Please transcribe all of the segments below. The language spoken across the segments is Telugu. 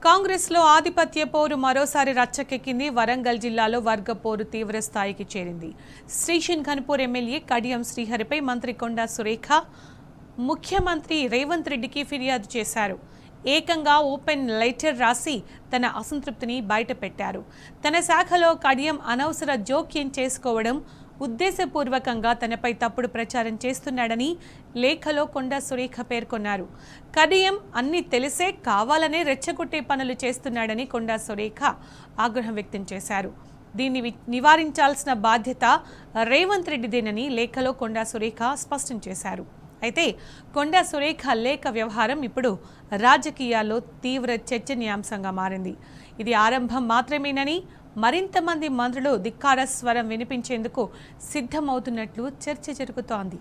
కాంగ్రెస్ లో ఆధిపత్య పోరు మరోసారి రచ్చకెక్కింది. వరంగల్ జిల్లాలో వర్గ పోరు తీవ్ర స్థాయికి చేరింది. శ్రీశైన్ ఘన్పూర్ ఎమ్మెల్యే కడియం శ్రీహరిపై మంత్రి కొండా సురేఖ ముఖ్యమంత్రి రేవంత్ రెడ్డికి ఫిర్యాదు చేశారు. ఏకంగా ఓపెన్ లెటర్ రాసి తన అసంతృప్తిని బయటపెట్టారు. తన శాఖలో కడియం అనవసర జోక్యం చేసుకోవడం, ఉద్దేశపూర్వకంగా తనపై తప్పుడు ప్రచారం చేస్తున్నాడని లేఖలో కొండా సురేఖ పేర్కొన్నారు. కడియం అన్ని తెలిసే కావాలనే రెచ్చగొట్టే పనులు చేస్తున్నాడని కొండా సురేఖ ఆగ్రహం వ్యక్తం చేశారు. దీన్ని నివారించాల్సిన బాధ్యత రేవంత్ రెడ్డిదేనని లేఖలో కొండా సురేఖ స్పష్టం చేశారు. అయితే కొండా సురేఖ లేఖ వ్యవహారం ఇప్పుడు రాజకీయాల్లో తీవ్ర చర్చనీయాంశంగా మారింది. ఇది ఆరంభం మాత్రమేనని, మరింత మంది మంత్రులు ధిక్కార స్వరం వినిపించేందుకు సిద్ధమవుతున్నట్లు చర్చ జరుగుతోంది.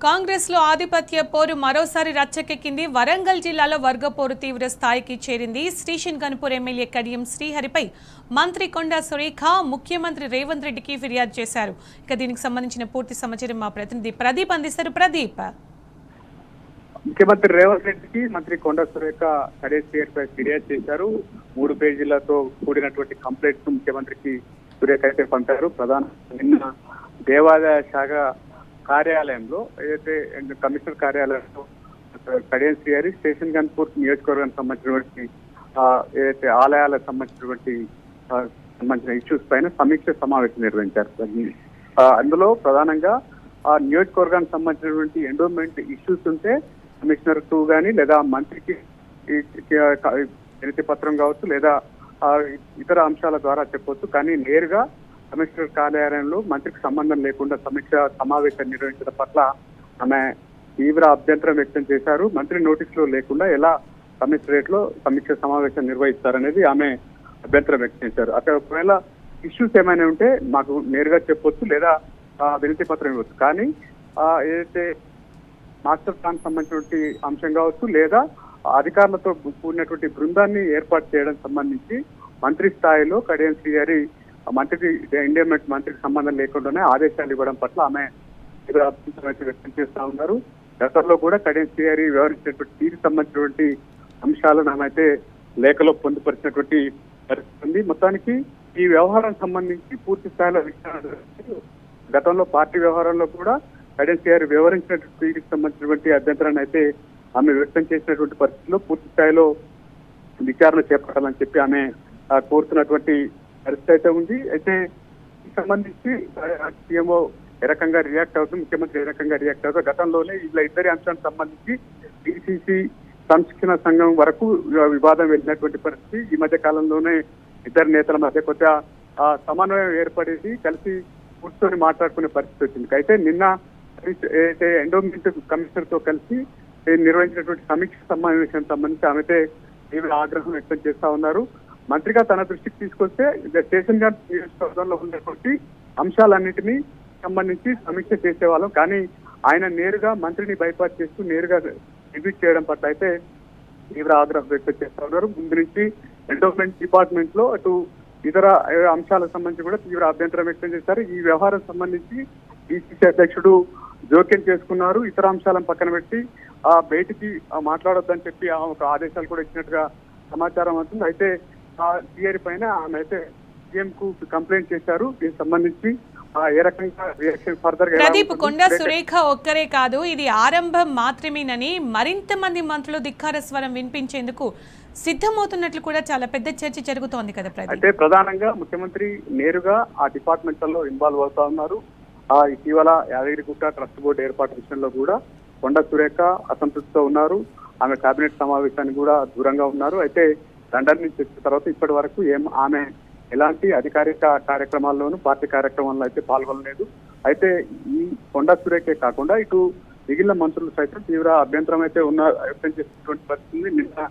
కాంగ్రెస్ లో ఆధిపత్య పోరు మరోసారి రచ్చకెక్కింది. వరంగల్ జిల్లాలో వర్గ పోరు తీవ్ర స్థాయికి చేరింది. శ్రీశైన్ ఘన్పూర్ ఎమ్మెల్యే కడియం శ్రీహరిపై మంత్రి కొండా సురేఖ ముఖ్యమంత్రి రేవంత్ రెడ్డికి ఫిర్యాదు చేశారు. ఇక దీనికి సంబంధించిన పూర్తి సమాచారం మా ప్రతినిధి ప్రదీప్ అందిస్తారు. ప్రదీప్, ముఖ్యమంత్రి రేవంత్ రెడ్డికి మంత్రి కొండా సురేఖ కడియం శ్రీహరిపై ఫిర్యాదు చేశారు. 3 పేజీలతో కూడినటువంటి కంప్లైంట్స్ ముఖ్యమంత్రికి సురేఖ అయితే పంపారు. నిన్న దేవాదాయ శాఖ కార్యాలయంలో ఏదైతే కమిషనర్ కార్యాలయంలో కడియం శ్రీహరి స్టేషన్ ఘన్పూర్ నియోజకవర్గానికి సంబంధించినటువంటి ఏదైతే ఆలయాలకు సంబంధించిన ఇష్యూస్ పైన సమీక్ష సమావేశం నిర్వహించారు. అందులో ప్రధానంగా ఆ నియోజకవర్గానికి సంబంధించినటువంటి ఎండోమెంట్ ఇష్యూస్ ఉంటే కమిషనర్ కు కానీ లేదా మంత్రికి వినతి పత్రం కావచ్చు లేదా ఇతర అంశాల ద్వారా చెప్పొచ్చు. కానీ నేరుగా కమిషనర్ కార్యాలయంలో మంత్రికి సంబంధం లేకుండా సమీక్ష సమావేశం నిర్వహించడం పట్ల ఆమె తీవ్ర అభ్యంతరం వ్యక్తం చేశారు. మంత్రి నోటీసులో లేకుండా ఎలా కమిషనరేట్ లో సమీక్ష సమావేశం నిర్వహిస్తారనేది ఆమె అభ్యంతరం వ్యక్తం చేశారు. అక్కడ ఒకవేళ ఇష్యూస్ ఏమైనా ఉంటే మాకు నేరుగా చెప్పొచ్చు లేదా వినతి పత్రం ఇవ్వచ్చు. కానీ ఏదైతే మాస్టర్ ప్లాన్ సంబంధించినటువంటి అంశం కావచ్చు లేదా అధికారులతో కూడినటువంటి బృందాన్ని ఏర్పాటు చేయడం సంబంధించి మంత్రి స్థాయిలో కడియం శ్రీహరి మంత్రికి ఎండోమెంట్ మంత్రికి సంబంధం లేకుండానే ఆదేశాలు ఇవ్వడం పట్ల ఆమె వ్యక్తం చేస్తా ఉన్నారు. గతంలో కూడా కడియం శ్రీహరి వ్యవహరించినటువంటి తీరుకు సంబంధించినటువంటి అంశాలను ఆమె లేఖలో పొందుపరిచినటువంటి పరిస్థితి ఉంది. మొత్తానికి ఈ వ్యవహారం సంబంధించి పూర్తి స్థాయిలో విచారణ గతంలో పార్టీ వ్యవహారంలో కూడా కడియం శ్రీహరి వ్యవహరించినటువంటి తీరుకు సంబంధించినటువంటి అభ్యంతరాన్ని అయితే ఆమె వ్యక్తం చేసినటువంటి పరిస్థితిలో పూర్తి స్థాయిలో విచారణ చేపట్టాలని చెప్పి ఆమె కోరుతున్నటువంటి పరిస్థితి అయితే ఉంది. అయితే ఈ సంబంధించి సీఎంఓ ఏ రకంగా రియాక్ట్ అవుతుంది, ముఖ్యమంత్రి ఏ రకంగా రియాక్ట్ అవుతుంది, గతంలోనే ఇలా ఇద్దరి అంశానికి సంబంధించి డిసిసి సంస్కరణ సంఘం వరకు వివాదం వెళ్ళినటువంటి పరిస్థితి. ఈ మధ్య కాలంలోనే ఇద్దరు నేతల మధ్య కొద్దిగా సమన్వయం ఏర్పడేది, కలిసి కూర్చొని మాట్లాడుకునే పరిస్థితి వచ్చింది. అయితే నిన్న ఏదైతే ఎండోమెంట్ కమిషనర్ తో కలిసి నిర్వహించినటువంటి సమీక్ష సమావేశానికి సంబంధించి ఆమె తీవ్ర ఆగ్రహం వ్యక్తం చేస్తా ఉన్నారు. మంత్రిగా తన దృష్టికి తీసుకొస్తే స్టేషన్ గార్డ్ నియోజకవర్గంలో ఉన్నటువంటి అంశాలన్నింటినీ సంబంధించి సమీక్ష చేసేవాళ్ళం. కానీ ఆయన నేరుగా మంత్రిని బైపాస్ చేస్తూ నేరుగా రివ్యూ చేయడం పట్ల అయితే తీవ్ర ఆగ్రహం వ్యక్తం చేస్తా ఉన్నారు. ముందు నుంచి ఎండోమెంట్ డిపార్ట్మెంట్ లో అటు ఇతర అంశాలకు సంబంధించి కూడా తీవ్ర అభ్యంతరం వ్యక్తం చేశారు. ఈ వ్యవహారం సంబంధించి డిసిసి అధ్యక్షుడు జోక్యం చేసుకున్నారు. ఇతర అంశాలను పక్కన పెట్టి బయటికి మాట్లాడొద్దని చెప్పి ఒక ఆదేశాలు కూడా ఇచ్చినట్టుగా సమాచారం అవుతుంది. అయితే శ్రీహరి పైన ఆమె అయితే సీఎం కు కంప్లైంట్ చేశారు. దీనికి సంబంధించి ఏ రకంగా రియాక్షన్ ఫర్దర్ గా ప్రదీప్, కొండా సురేఖ ఒక్కరే కాదు, ఇది ఆరంభం మాత్రమేనని మరింత మంది మంత్రులు ధిక్కార స్వరం వినిపించేందుకు సిద్ధమవుతున్నట్లు కూడా చాలా పెద్ద చర్చ జరుగుతోంది కదా ప్రదీప్. అయితే ప్రధానంగా ముఖ్యమంత్రి నేరుగా ఆ డిపార్ట్మెంట్లలో ఇన్వాల్వ్ అవుతా ఉన్నారు. ఇటీవల యాదగిరిగుట్ట ట్రస్ట్ బోర్డు ఏర్పాటు విషయంలో కూడా కొండా సురేఖ అసంతృప్తితో ఉన్నారు. ఆమె కేబినెట్ సమావేశానికి కూడా దూరంగా ఉన్నారు. అయితే లండన్ నుంచి వచ్చిన తర్వాత ఇప్పటి వరకు ఆమె ఎలాంటి అధికారిక కార్యక్రమాల్లోనూ పార్టీ కార్యక్రమాల్లో అయితే పాల్గొనలేదు. అయితే ఈ కొండా సురేఖే కాకుండా ఇటు మిగిలిన మంత్రులు సైతం తీవ్ర అభ్యంతరం అయితే వ్యక్తం చేసినటువంటి పరిస్థితి. నిన్న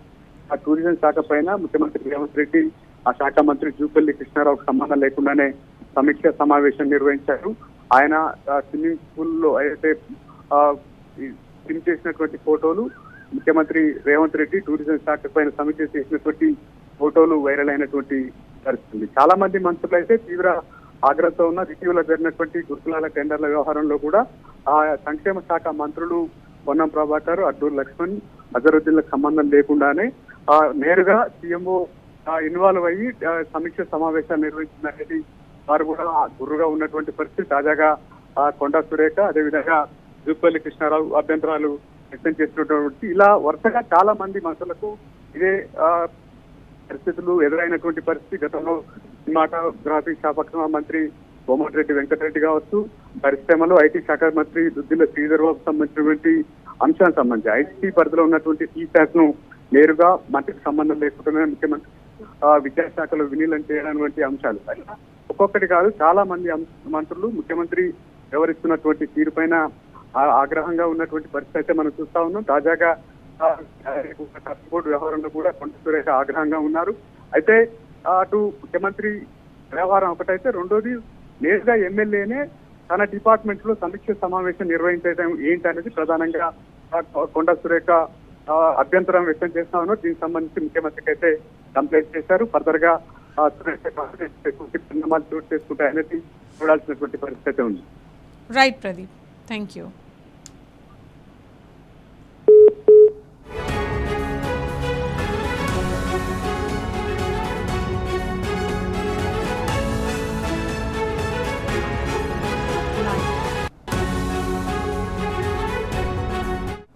ఆ టూరిజం శాఖ పైన ముఖ్యమంత్రి రేవంత్ రెడ్డి ఆ శాఖ మంత్రి జూపల్లి కృష్ణారావుకు సంబంధం లేకుండానే సమీక్ష సమావేశం నిర్వహించారు. ఆయన స్విమ్మింగ్ పూల్ లో అయితే స్విమ్ చేసినటువంటి ఫోటోలు ముఖ్యమంత్రి రేవంత్ రెడ్డి టూరిజం శాఖ పైన సమీక్ష చేసినటువంటి ఫోటోలు వైరల్ అయినటువంటి పరిస్థితి. చాలా మంది మంత్రులు అయితే తీవ్ర ఆగ్రహంతో ఉన్న ఇటీవల జరిగినటువంటి గురుకులాల టెండర్ల వ్యవహారంలో కూడా ఆ సంక్షేమ శాఖ మంత్రులు పొన్నం ప్రభాకర్, అడ్డూరు లక్ష్మణ్, అజరుద్దీన్లకు సంబంధం లేకుండానే నేరుగా సీఎంఓ ఇన్వాల్వ్ అయ్యి సమీక్ష సమావేశాలు నిర్వహించిందనేది వారు కూడా గుర్రుగా ఉన్నటువంటి పరిస్థితి. తాజాగా కొండా సురేఖ అదేవిధంగా జూపల్లి కృష్ణారావు అభ్యంతరాలు వ్యక్తం చేసినటువంటి ఇలా వరుసగా చాలా మంది మంత్రులకు ఇదే పరిస్థితులు ఎదురైనటువంటి పరిస్థితి. గతంలో సినిమాటోగ్రఫీ శాఖ మంత్రి కోమటిరెడ్డి వెంకటరెడ్డి కావచ్చు, పరిశ్రమలు ఐటీ శాఖ మంత్రి దుద్దిల శ్రీధర్ బాబు సంబంధించినటువంటి అంశానికి సంబంధించి ఐటీ పరిధిలో ఉన్నటువంటి టీశాఖ్ ను నేరుగా మంత్రికి సంబంధం లేకుండా ముఖ్యమంత్రి విద్యాశాఖలో విలీనం చేయడానికి అంశాలు ఒక్కొక్కటి కాదు, చాలా మంది మంత్రులు ముఖ్యమంత్రి వ్యవహరిస్తున్నటువంటి తీరు పైన ఆగ్రహంగా ఉన్నటువంటి పరిస్థితి అయితే మనం చూస్తా ఉన్నాం. తాజాగా బోర్డు వ్యవహారంలో కూడా కొండ సురేఖ ఆగ్రహంగా ఉన్నారు. అయితే అటు ముఖ్యమంత్రి వ్యవహారం ఒకటైతే, రెండోది నేరుగా ఎమ్మెల్యేనే తన డిపార్ట్మెంట్ లో సమీక్ష సమావేశం నిర్వహించడం ఏంటనేది ప్రధానంగా కొండ సురేఖ అభ్యంతరం వ్యక్తం చేస్తా ఉన్నారు. దీనికి సంబంధించి ముఖ్యమంత్రికి అయితే కంప్లైంట్ చేశారు. ఫర్దర్ గా పరిణామాలు చోటు చేసుకుంటాయనేది చూడాల్సినటువంటి పరిస్థితి ఉంది. Right Pradeep, thank you.